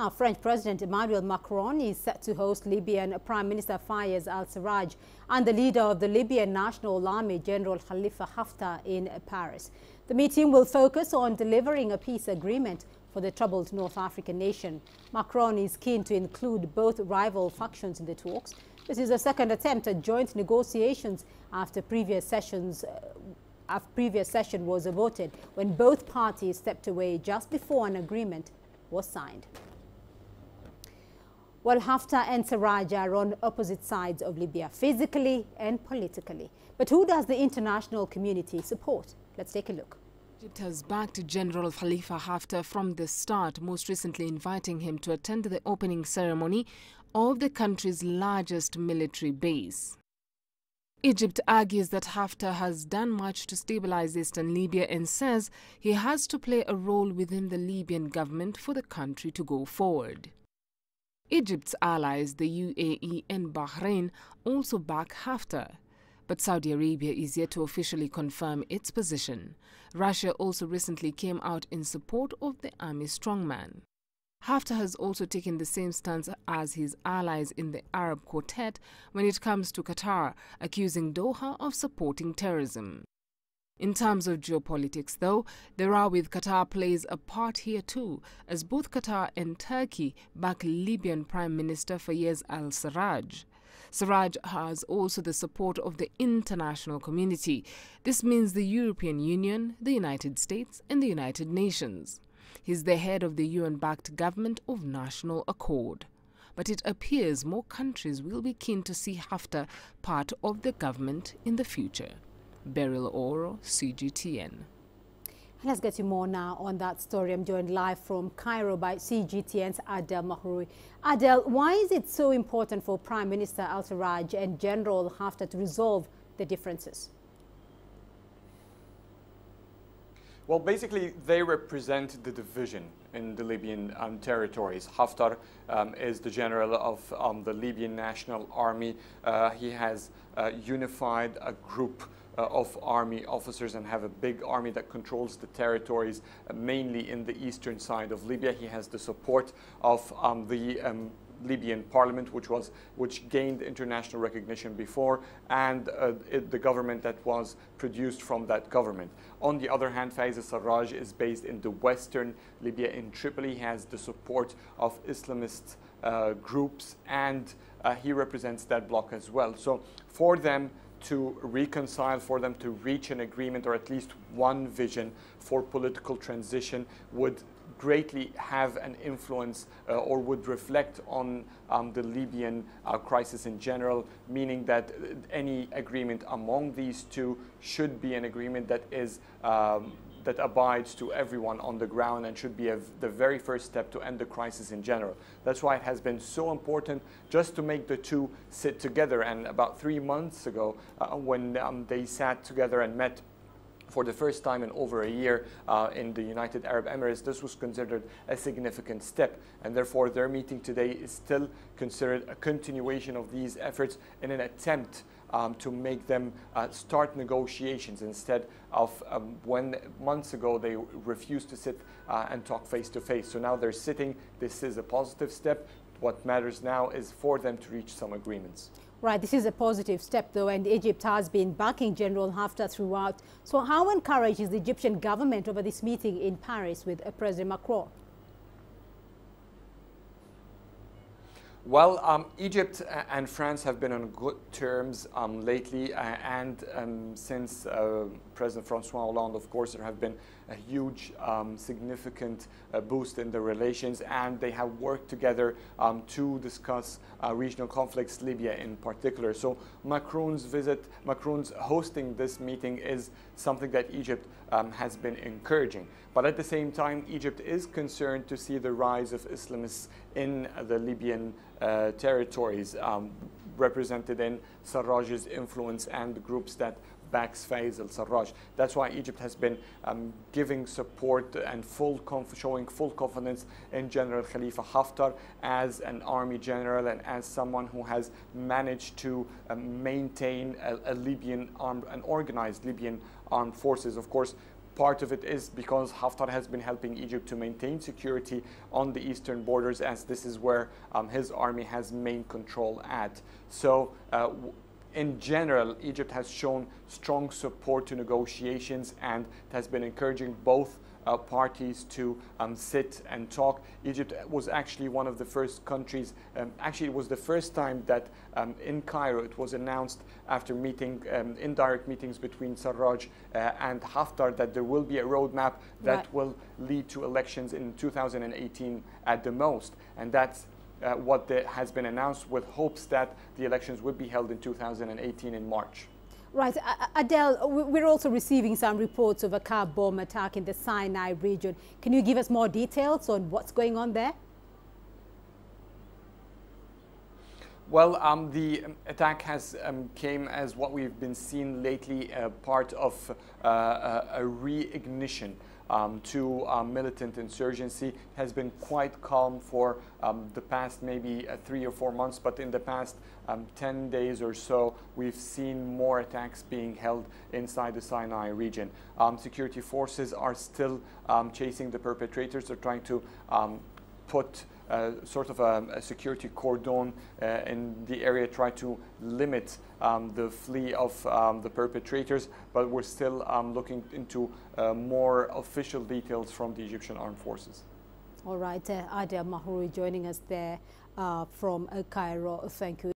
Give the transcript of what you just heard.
Now, French President Emmanuel Macron is set to host Libyan Prime Minister Fayez al-Sarraj and the leader of the Libyan National Army, General Khalifa Haftar, in Paris. The meeting will focus on delivering a peace agreement for the troubled North African nation. Macron is keen to include both rival factions in the talks. This is the second attempt at joint negotiations after previous session was aborted when both parties stepped away just before an agreement was signed. Well, Haftar and Sarraj are on opposite sides of Libya, physically and politically. But who does the international community support? Let's take a look. Egypt has backed General Khalifa Haftar from the start, most recently inviting him to attend the opening ceremony of the country's largest military base. Egypt argues that Haftar has done much to stabilize eastern Libya and says he has to play a role within the Libyan government for the country to go forward. Egypt's allies, the UAE and Bahrain, also back Haftar. But Saudi Arabia is yet to officially confirm its position. Russia also recently came out in support of the army strongman. Haftar has also taken the same stance as his allies in the Arab Quartet when it comes to Qatar, accusing Doha of supporting terrorism. In terms of geopolitics, though, the row with Qatar plays a part here too, as both Qatar and Turkey back Libyan Prime Minister Fayez al-Sarraj. Sarraj has also the support of the international community. This means the European Union, the United States and the United Nations. He's the head of the UN-backed government of national accord. But it appears more countries will be keen to see Haftar part of the government in the future. Beryl Oro, CGTN. Let's get you more now on that story. I'm joined live from Cairo by CGTN's Adel Mahroui. Adel, why is it so important for Prime Minister al-Sarraj and General Haftar to resolve the differences? Well, basically, they represent the division in the Libyan territories. Haftar is the general of the Libyan National Army. He has unified a group of army officers and have a big army that controls the territories, mainly in the eastern side of Libya. He has the support of the Libyan parliament, which gained international recognition before, and the government that was produced from that government. On the other hand, Fayez al-Sarraj is based in the western Libya in Tripoli. He has the support of Islamist groups, and he represents that bloc as well. So for them to reconcile, for them to reach an agreement or at least one vision for political transition would greatly have an influence or would reflect on the Libyan crisis in general, meaning that any agreement among these two should be an agreement that is that abides to everyone on the ground and should be the very first step to end the crisis in general. That's why it has been so important just to make the two sit together. And about 3 months ago, when they sat together and met for the first time in over a year in the United Arab Emirates, this was considered a significant step. And therefore, their meeting today is still considered a continuation of these efforts in an attempt to make them start negotiations instead of when months ago they refused to sit and talk face to face. So now they're sitting. This is a positive step. What matters now is for them to reach some agreements. Right, this is a positive step though, and Egypt has been backing General Haftar throughout. So how encouraged is the Egyptian government over this meeting in Paris with President Macron? Well, Egypt and France have been on good terms lately, and since President Francois Hollande, of course, there have been a huge, significant boost in the relations, and they have worked together to discuss regional conflicts, Libya in particular. So Macron's hosting this meeting is something that Egypt has been encouraging. But at the same time, Egypt is concerned to see the rise of Islamists in the Libyan territories, represented in Sarraj's influence and the groups that backs Fayez al-Sarraj. That's why Egypt has been giving support and showing full confidence in General Khalifa Haftar as an army general and as someone who has managed to maintain an organized Libyan armed forces. Of course, Part of it is because Haftar has been helping Egypt to maintain security on the eastern borders, as this is where his army has main control at. So in general, Egypt has shown strong support to negotiations and has been encouraging both parties to sit and talk. Egypt was actually one of the first countries, actually it was the first time that in Cairo it was announced after meeting, indirect meetings between Sarraj and Haftar, that there will be a roadmap that will lead to elections in 2018 at the most. And that's what has been announced, with hopes that the elections would be held in 2018 in March. Right. Adel, we're also receiving some reports of a car bomb attack in the Sinai region. Can you give us more details on what's going on there? Well, the attack has came as what we've been seeing lately, part of a reignition to militant insurgency. It has been quite calm for the past maybe 3 or 4 months, but in the past 10 days or so, we've seen more attacks being held inside the Sinai region. Security forces are still chasing the perpetrators. They're trying to put sort of a security cordon in the area, try to limit the flee of the perpetrators, but we're still looking into more official details from the Egyptian armed forces. All right, Adel Mahrouri joining us there from Cairo. Thank you.